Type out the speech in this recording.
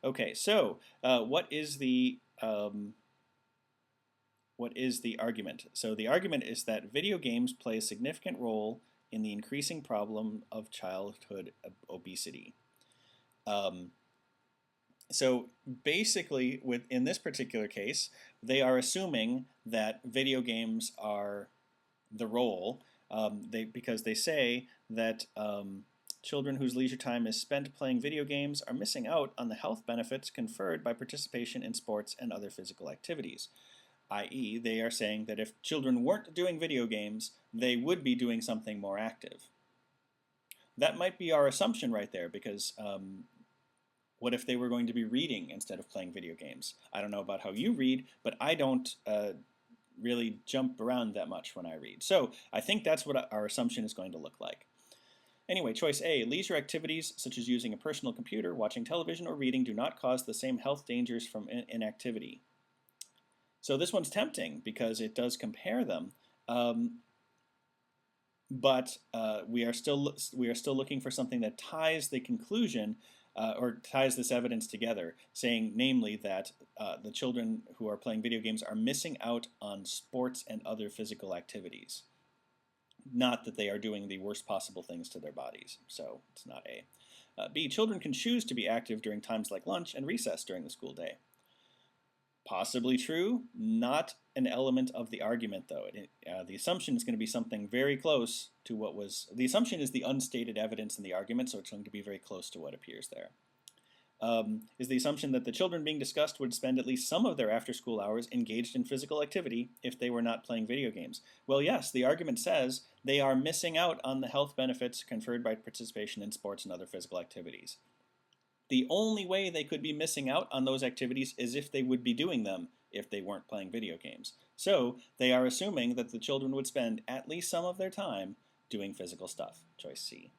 Okay, so what is the argument? So the argument is that video games play a significant role in the increasing problem of childhood obesity. Um, so basically, in this particular case, they are assuming that video games are the role. Because they say that children whose leisure time is spent playing video games are missing out on the health benefits conferred by participation in sports and other physical activities. I.e., they are saying that if children weren't doing video games, they would be doing something more active. That might be our assumption right there, because what if they were going to be reading instead of playing video games? I don't know about how you read, but I don't really jump around that much when I read. So I think that's what our assumption is going to look like. Anyway, choice A, leisure activities such as using a personal computer, watching television, or reading do not cause the same health dangers from inactivity. So this one's tempting because it does compare them, but we are still looking for something that ties the conclusion or ties this evidence together, saying namely that the children who are playing video games are missing out on sports and other physical activities. Not that they are doing the worst possible things to their bodies. So it's not A. B, children can choose to be active during times like lunch and recess during the school day. Possibly true, not an element of the argument though. The assumption is going to be something very close to what was, the assumption is the unstated evidence in the argument, so it's going to be very close to what appears there. Is the assumption that the children being discussed would spend at least some of their after-school hours engaged in physical activity if they were not playing video games. Well, yes, the argument says they are missing out on the health benefits conferred by participation in sports and other physical activities. The only way they could be missing out on those activities is if they would be doing them if they weren't playing video games. So they are assuming that the children would spend at least some of their time doing physical stuff. Choice C.